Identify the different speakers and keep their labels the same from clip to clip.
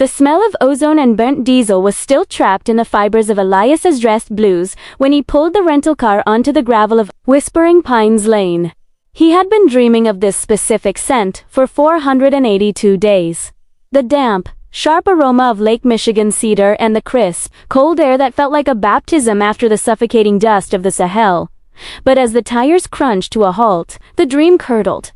Speaker 1: The smell of ozone and burnt diesel was still trapped in the fibers of Elias's dressed blues when he pulled the rental car onto the gravel of Whispering Pines Lane. He had been dreaming of this specific scent for 482 days. The damp, sharp aroma of Lake Michigan cedar and the crisp, cold air that felt like a baptism after the suffocating dust of the Sahel. But as the tires crunched to a halt, the dream curdled.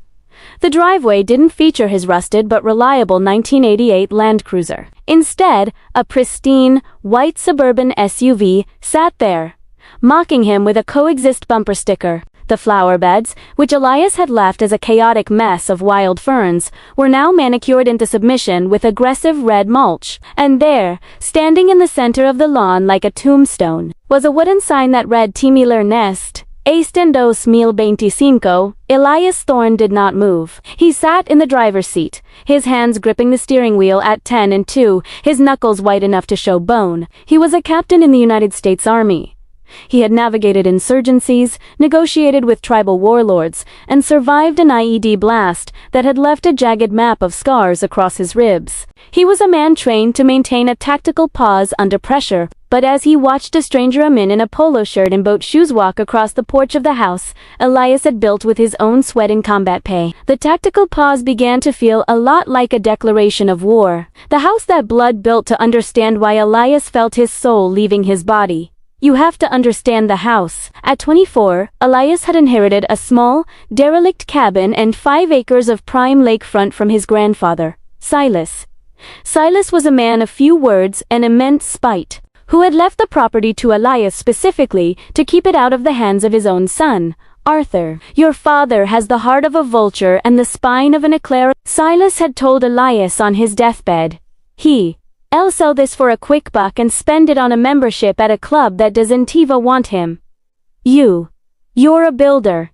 Speaker 1: The driveway didn't feature his rusted but reliable 1988 Land Cruiser. Instead, a pristine, white suburban SUV sat there, mocking him with a coexist bumper sticker. The flower beds, which Elias had left as a chaotic mess of wild ferns, were now manicured into submission with aggressive red mulch. And there, standing in the center of the lawn like a tombstone, was a wooden sign that read Timilor Nest, Este 2025. Elias Thorne did not move. He sat in the driver's seat, his hands gripping the steering wheel at 10 and 2, his knuckles white enough to show bone. He was a captain in the United States Army. He had navigated insurgencies, negotiated with tribal warlords, and survived an IED blast that had left a jagged map of scars across his ribs. He was a man trained to maintain a tactical pause under pressure, but as he watched a stranger, a man in a polo shirt and boat shoes, walk across the porch of the house Elias had built with his own sweat and combat pay, the tactical pause began to feel a lot like a declaration of war. The house that blood built to understand why Elias felt his soul leaving his body. You have to understand the house. At 24, Elias had inherited a small, derelict cabin and 5 acres of prime lakefront from his grandfather, Silas. Silas was a man of few words and immense spite, who had left the property to Elias specifically to keep it out of the hands of his own son, Arthur. Your father has the heart of a vulture and the spine of an eclair, Silas had told Elias on his deathbed. I'll sell this for a quick buck and spend it on a membership at a club that doesn't even want him. You're a builder.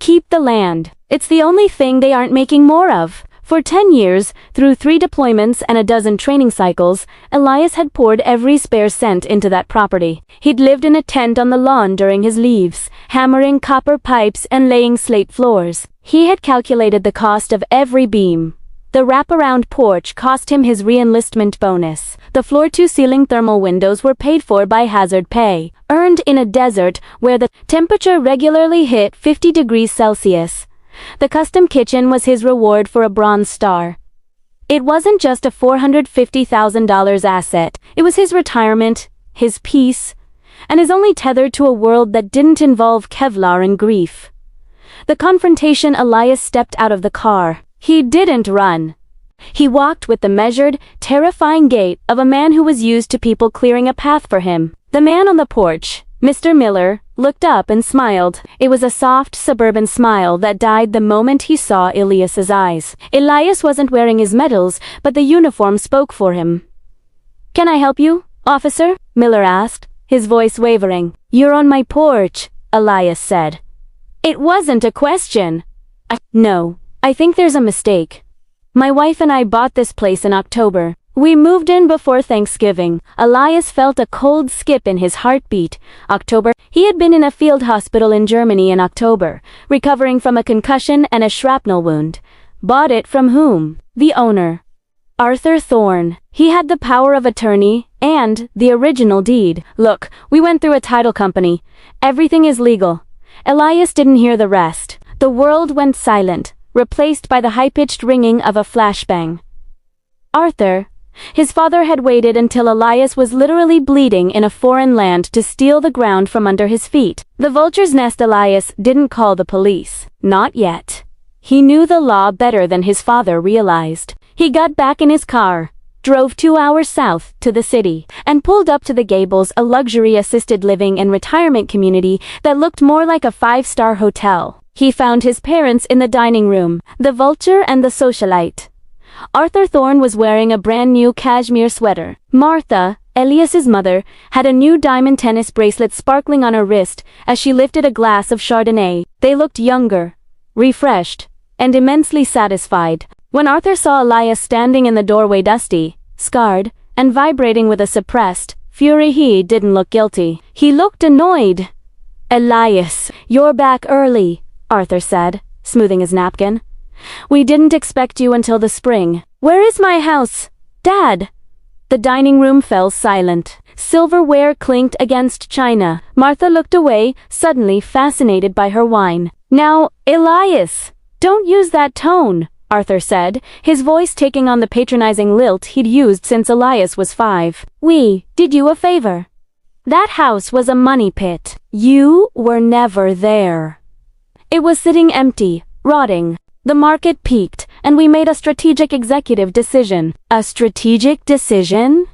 Speaker 1: Keep the land. It's the only thing they aren't making more of. For 10 years, through 3 deployments and a dozen training cycles, Elias had poured every spare cent into that property. He'd lived in a tent on the lawn during his leaves, hammering copper pipes and laying slate floors. He had calculated the cost of every beam. The wraparound porch cost him his re-enlistment bonus. The floor-to-ceiling thermal windows were paid for by hazard pay, earned in a desert where the temperature regularly hit 50 degrees Celsius. The custom kitchen was his reward for a Bronze Star. It wasn't just a $450,000 asset, it was his retirement, his peace, and his only tether to a world that didn't involve Kevlar and grief. The confrontation. Elias stepped out of the car. He didn't run. He walked with the measured, terrifying gait of a man who was used to people clearing a path for him. The man on the porch, Mr. Miller, looked up and smiled. It was a soft, suburban smile that died the moment he saw Elias's eyes. Elias wasn't wearing his medals, but the uniform spoke for him. "Can I help you, officer?" Miller asked, his voice wavering. "You're on my porch," Elias said. It wasn't a question. No. I think there's a mistake. My wife and I bought this place in October. We moved in before Thanksgiving. Elias felt a cold skip in his heartbeat. October. He had been in a field hospital in Germany in October, recovering from a concussion and a shrapnel wound. Bought it from whom? The owner. Arthur Thorne. He had the power of attorney and the original deed. Look, we went through a title company. Everything is legal. Elias didn't hear the rest. The world went silent, replaced by the high-pitched ringing of a flashbang. Arthur. His father had waited until Elias was literally bleeding in a foreign land to steal the ground from under his feet. The vulture's nest. Elias didn't call the police. Not yet. He knew the law better than his father realized. He got back in his car, drove 2 hours south to the city, and pulled up to the Gables, a luxury assisted living and retirement community that looked more like a 5-star hotel. He found his parents in the dining room, the vulture and the socialite. Arthur Thorne was wearing a brand new cashmere sweater. Martha, Elias's mother, had a new diamond tennis bracelet sparkling on her wrist as she lifted a glass of Chardonnay. They looked younger, refreshed, and immensely satisfied. When Arthur saw Elias standing in the doorway, dusty, scarred, and vibrating with a suppressed fury, he didn't look guilty. He looked annoyed. "Elias, you're back early," Arthur said, smoothing his napkin. "We didn't expect you until the spring." "Where is my house?" Dad! The dining room fell silent. Silverware clinked against china. Martha looked away, suddenly fascinated by her wine. Now, Elias! Don't use that tone, Arthur said, his voice taking on the patronizing lilt he'd used since Elias was 5. We did you a favor. That house was a money pit. You were never there. It was sitting empty, rotting. The market peaked, and we made a strategic executive decision. A strategic decision?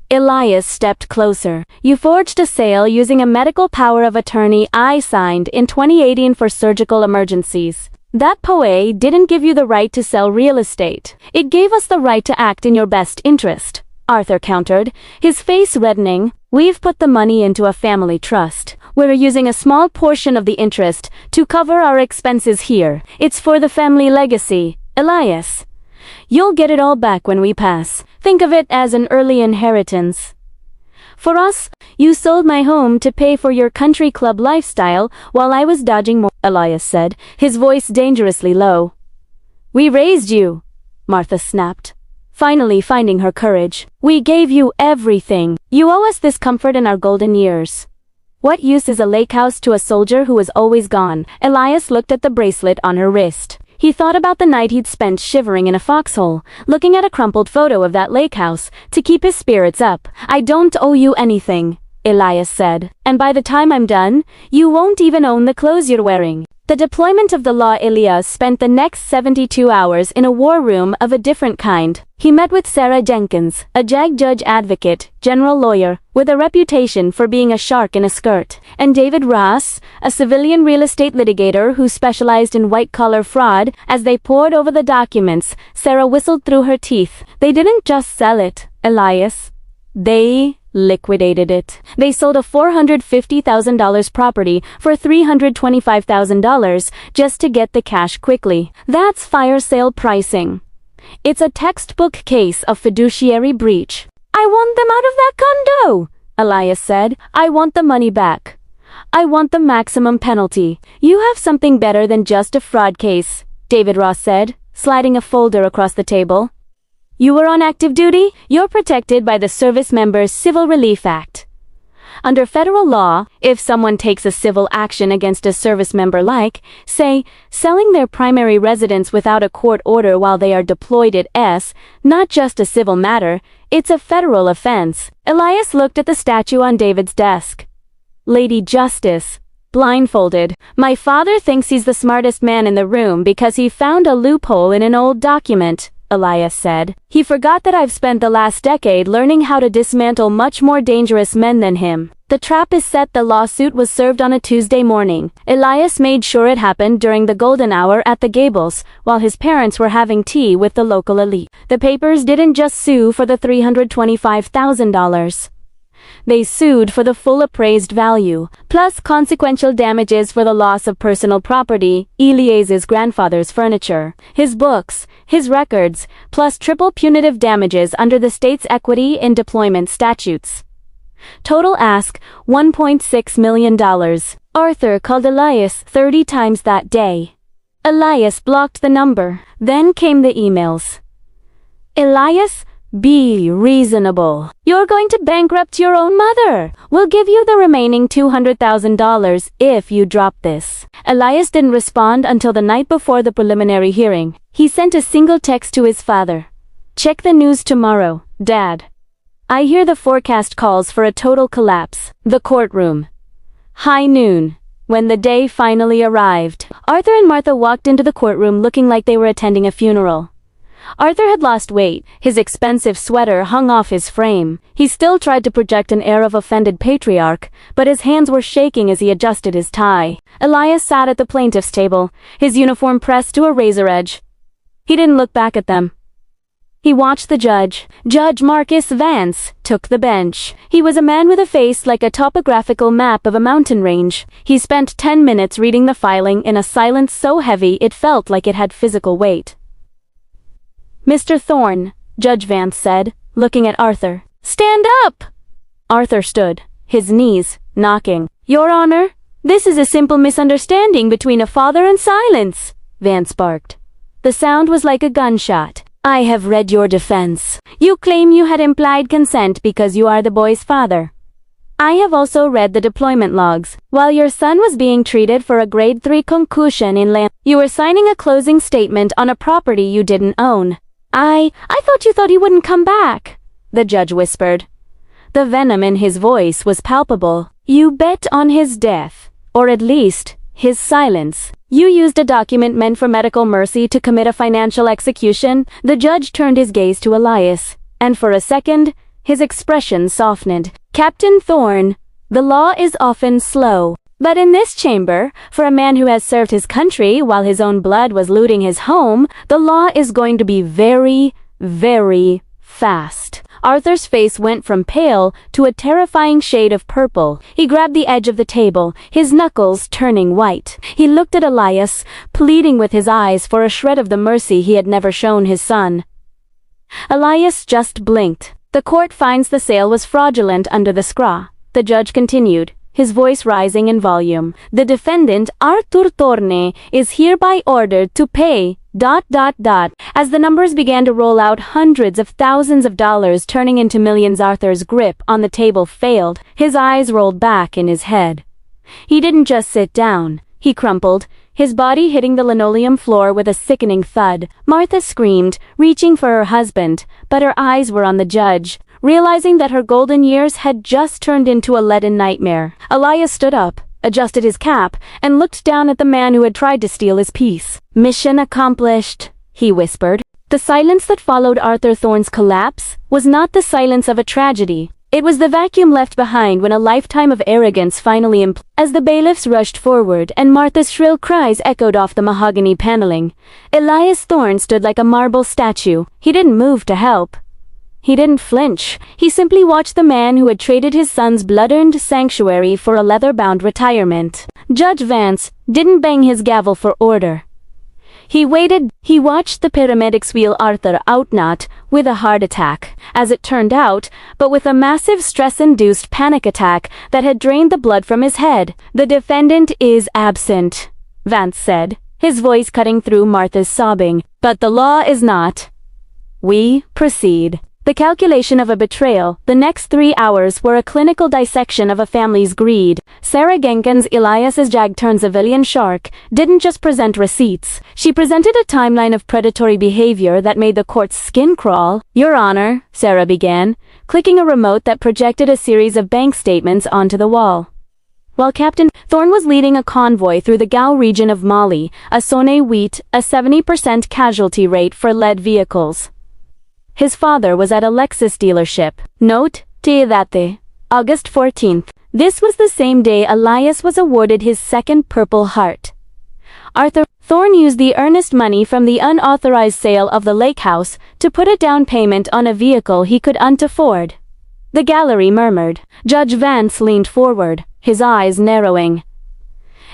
Speaker 1: Elias stepped closer. You forged a sale using a medical power of attorney I signed in 2018 for surgical emergencies. That POA didn't give you the right to sell real estate. It gave us the right to act in your best interest, Arthur countered, his face reddening. We've put the money into a family trust. We're using a small portion of the interest to cover our expenses here. It's for the family legacy, Elias. You'll get it all back when we pass. Think of it as an early inheritance. For us, you sold my home to pay for your country club lifestyle while I was dodging more, Elias said, his voice dangerously low. We raised you, Martha snapped, finally finding her courage. We gave you everything. You owe us this comfort in our golden years. What use is a Lakehouse to a soldier who is always gone? Elias looked at the bracelet on her wrist. He thought about the night he'd spent shivering in a foxhole, looking at a crumpled photo of that Lakehouse, to keep his spirits up. I don't owe you anything, Elias said. And by the time I'm done, you won't even own the clothes you're wearing. The deployment of the law. Elias spent the next 72 hours in a war room of a different kind. He met with Sarah Jenkins, a JAG judge advocate, general lawyer, with a reputation for being a shark in a skirt, and David Ross, a civilian real estate litigator who specialized in white-collar fraud. As they pored over the documents, Sarah whistled through her teeth. They didn't just sell it, Elias. They liquidated it. They sold a $450,000 property for $325,000 just to get the cash quickly. That's fire sale pricing. It's a textbook case of fiduciary breach. I want them out of that condo, Elias said. I want the money back. I want the maximum penalty. You have something better than just a fraud case, David Ross said, sliding a folder across the table. You were on active duty? You're protected by the Service Members Civil Relief Act. Under federal law, if someone takes a civil action against a service member like, say, selling their primary residence without a court order while they are deployed it's not just a civil matter, it's a federal offense. Elias looked at the statue on David's desk. Lady Justice, blindfolded. My father thinks he's the smartest man in the room because he found a loophole in an old document, Elias said. He forgot that I've spent the last decade learning how to dismantle much more dangerous men than him. The trap is set. The lawsuit was served on a Tuesday morning. Elias made sure it happened during the golden hour at the Gables, while his parents were having tea with the local elite. The papers didn't just sue for the $325,000. They sued for the full appraised value, plus consequential damages for the loss of personal property, Elias's grandfather's furniture, his books, his records, plus triple punitive damages under the state's equity in deployment statutes. Total ask, $1.6 million. Arthur called Elias 30 times that day. Elias blocked the number. Then came the emails. Elias, be reasonable. You're going to bankrupt your own mother. We'll give you the remaining $200,000 if you drop this. Elias didn't respond until the night before the preliminary hearing. He sent a single text to his father. Check the news tomorrow, Dad. I hear the forecast calls for a total collapse. The courtroom. High noon. When the day finally arrived, Arthur and Martha walked into the courtroom looking like they were attending a funeral. Arthur had lost weight, his expensive sweater hung off his frame. He still tried to project an air of offended patriarch, but his hands were shaking as he adjusted his tie. Elias sat at the plaintiff's table, his uniform pressed to a razor edge. He didn't look back at them. He watched the judge. Judge Marcus Vance took the bench. He was a man with a face like a topographical map of a mountain range. He spent 10 minutes reading the filing in a silence so heavy it felt like it had physical weight. Mr. Thorne, Judge Vance said, looking at Arthur. Stand up! Arthur stood, his knees knocking. Your Honor, this is a simple misunderstanding between a father and silence, Vance barked. The sound was like a gunshot. I have read your defense. You claim you had implied consent because you are the boy's father. I have also read the deployment logs. While your son was being treated for a grade 3 concussion in land, you were signing a closing statement on a property you didn't own. I thought you thought he wouldn't come back, the judge whispered. The venom in his voice was palpable. You bet on his death, or at least, his silence. You used a document meant for medical mercy to commit a financial execution. The judge turned his gaze to Elias, and for a second, his expression softened. Captain Thorne, the law is often slow. But in this chamber, for a man who has served his country while his own blood was looting his home, the law is going to be very, very fast. Arthur's face went from pale to a terrifying shade of purple. He grabbed the edge of the table, his knuckles turning white. He looked at Elias, pleading with his eyes for a shred of the mercy he had never shown his son. Elias just blinked. The court finds the sale was fraudulent under the SCRA. The judge continued, his voice rising in volume. The defendant, Arthur Thorne, is hereby ordered to pay ... As the numbers began to roll out, hundreds of thousands of dollars turning into millions. Arthur's grip on the table failed. His eyes rolled back in his head. He didn't just sit down. He crumpled, his body hitting the linoleum floor with a sickening thud. Martha screamed, reaching for her husband, but her eyes were on the judge, realizing that her golden years had just turned into a leaden nightmare. Elias stood up, adjusted his cap, and looked down at the man who had tried to steal his peace. Mission accomplished, he whispered. The silence that followed Arthur Thorne's collapse was not the silence of a tragedy. It was the vacuum left behind when a lifetime of arrogance finally imploded. As the bailiffs rushed forward and Martha's shrill cries echoed off the mahogany paneling, Elias Thorne stood like a marble statue. He didn't move to help. He didn't flinch. He simply watched the man who had traded his son's blood-earned sanctuary for a leather-bound retirement. Judge Vance didn't bang his gavel for order. He waited. He watched the paramedics wheel Arthur out, not with a heart attack, as it turned out, but with a massive stress-induced panic attack that had drained the blood from his head. The defendant is absent, Vance said, his voice cutting through Martha's sobbing. But the law is not. We proceed. The calculation of a betrayal. The next 3 hours were a clinical dissection of a family's greed. Sarah Jenkins, Elias's jag-turned civilian shark, didn't just present receipts. She presented a timeline of predatory behavior that made the court's skin crawl. Your Honor, Sarah began, clicking a remote that projected a series of bank statements onto the wall. While Captain Thorne was leading a convoy through the Gao region of Mali, a Sonne wheat, a 70% casualty rate for lead vehicles. His father was at a Lexus dealership. Note, Teedate, August 14th. This was the same day Elias was awarded his second Purple Heart. Arthur Thorne used the earnest money from the unauthorized sale of the Lakehouse to put a down payment on a vehicle he couldn't afford. The gallery murmured. Judge Vance leaned forward, his eyes narrowing.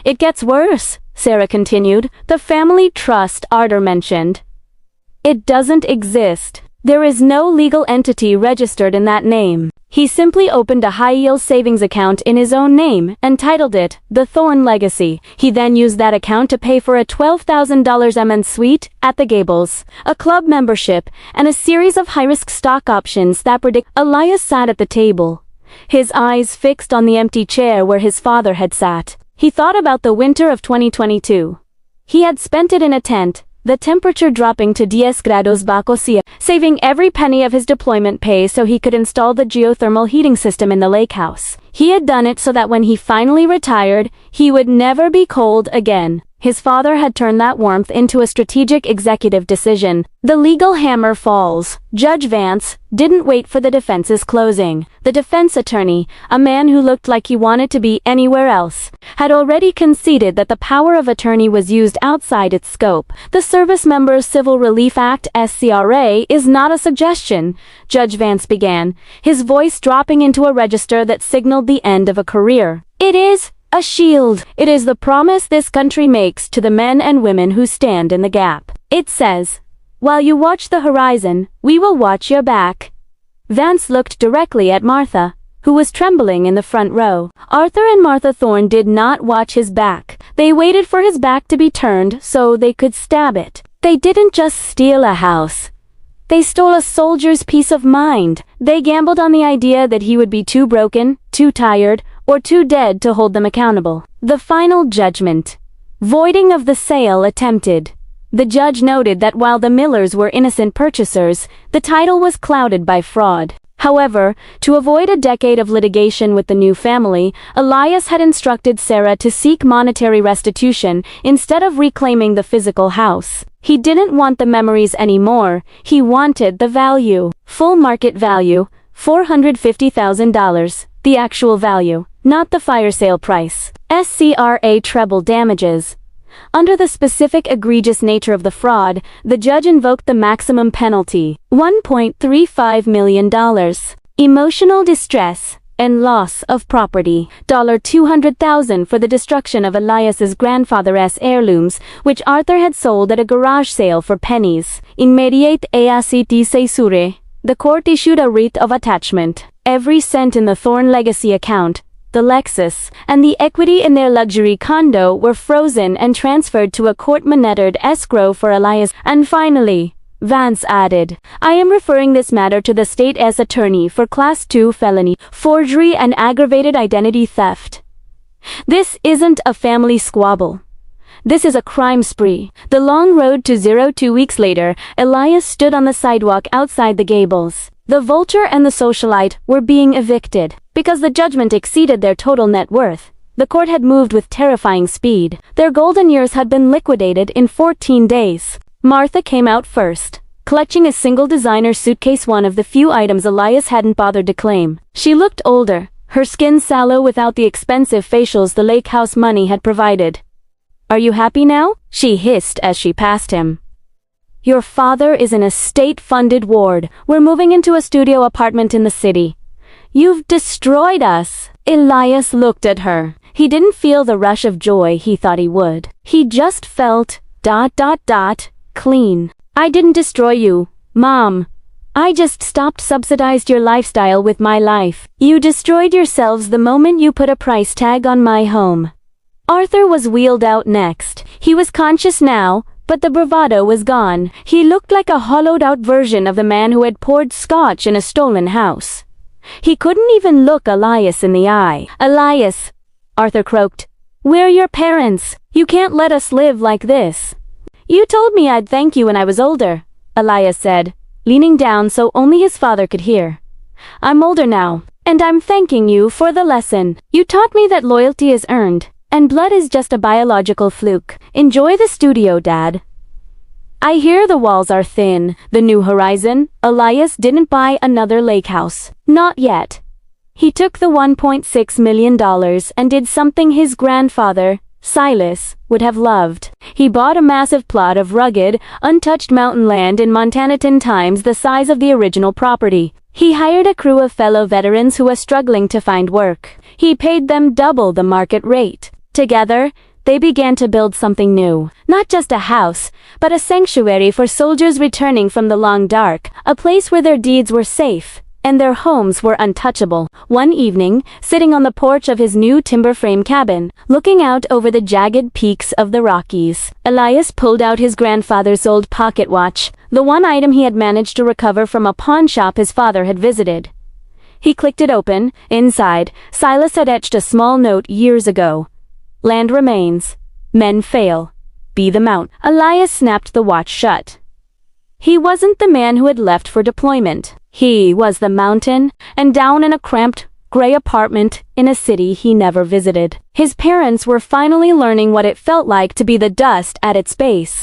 Speaker 1: It gets worse, Sarah continued. The family trust Arthur mentioned. It doesn't exist. There is no legal entity registered in that name. He simply opened a high-yield savings account in his own name and titled it The Thorne Legacy. He then used that account to pay for a $12,000 MN suite at the Gables, a club membership, and a series of high-risk stock options that predict. Elias sat at the table, his eyes fixed on the empty chair where his father had sat. He thought about the winter of 2022. He had spent it in a tent, the temperature dropping to 10 grados bajo cero, saving every penny of his deployment pay so he could install the geothermal heating system in the Lakehouse. He had done it so that when he finally retired, he would never be cold again. His father had turned that warmth into a strategic executive decision. The legal hammer falls. Judge Vance didn't wait for the defense's closing. The defense attorney, a man who looked like he wanted to be anywhere else, had already conceded that the power of attorney was used outside its scope. The Service Members Civil Relief Act (SCRA) is not a suggestion, Judge Vance began, his voice dropping into a register that signaled the end of a career. It is a shield. It is the promise this country makes to the men and women who stand in the gap. It says, while you watch the horizon, we will watch your back. Vance looked directly at Martha, who was trembling in the front row. Arthur and Martha Thorne did not watch his back. They waited for his back to be turned so they could stab it. They didn't just steal a house. They stole a soldier's peace of mind. They gambled on the idea that he would be too broken, too tired, or too dead to hold them accountable. The final judgment. Voiding of the sale attempted. The judge noted that while the Millers were innocent purchasers, the title was clouded by fraud. However, to avoid a decade of litigation with the new family, Elias had instructed Sarah to seek monetary restitution instead of reclaiming the physical house. He didn't want the memories anymore, he wanted the value. Full market value, $450,000, the actual value, not the fire sale price. SCRA treble damages. Under the specific egregious nature of the fraud, the judge invoked the maximum penalty, $1.35 million. Emotional distress and loss of property, $200,000 for the destruction of Elias's grandfather's heirlooms, which Arthur had sold at a garage sale for pennies. Immediate eaciti cesure. The court issued a writ of attachment. Every cent in the Thorne legacy account, the Lexus, and the equity in their luxury condo were frozen and transferred to a court-monitored escrow for Elias. And finally, Vance added, I am referring this matter to the state's attorney for Class 2 felony, forgery and aggravated identity theft. This isn't a family squabble. This is a crime spree. The long road to zero. 2 weeks later, Elias stood on the sidewalk outside the Gables. The vulture and the socialite were being evicted. Because the judgment exceeded their total net worth, the court had moved with terrifying speed. Their golden years had been liquidated in 14 days. Martha came out first, clutching a single designer suitcase, one of the few items Elias hadn't bothered to claim. She looked older, her skin sallow without the expensive facials the Lakehouse money had provided. Are you happy now? She hissed as she passed him. Your father is in a state-funded ward. We're moving into a studio apartment in the city. You've destroyed us. Elias looked at her. He didn't feel the rush of joy he thought he would. He just felt, clean. I didn't destroy you, Mom. I just stopped subsidized your lifestyle with my life. You destroyed yourselves the moment you put a price tag on my home. Arthur was wheeled out next. He was conscious now, but the bravado was gone. He looked like a hollowed-out version of the man who had poured scotch in a stolen house. He couldn't even look Elias in the eye. Elias, Arthur croaked. We're your parents. You can't let us live like this. You told me I'd thank you when I was older, Elias said, leaning down so only his father could hear. I'm older now, and I'm thanking you for the lesson. You taught me that loyalty is earned, and blood is just a biological fluke. Enjoy the studio, Dad. I hear the walls are thin. The new horizon. Elias didn't buy another Lakehouse. Not yet. He took the $1.6 million and did something his grandfather, Silas, would have loved. He bought a massive plot of rugged, untouched mountain land in Montana 10 times the size of the original property. He hired a crew of fellow veterans who were struggling to find work. He paid them double the market rate. Together, they began to build something new. Not just a house, but a sanctuary for soldiers returning from the long dark, a place where their deeds were safe, and their homes were untouchable. One evening, sitting on the porch of his new timber frame cabin, looking out over the jagged peaks of the Rockies, Elias pulled out his grandfather's old pocket watch, the one item he had managed to recover from a pawn shop his father had visited. He clicked it open. Inside, Silas had etched a small note years ago. Land remains. Men fail. Be the mount. Elias snapped the watch shut. He wasn't the man who had left for deployment. He was the mountain, and down in a cramped, gray apartment in a city he never visited. His parents were finally learning what it felt like to be the dust at its base.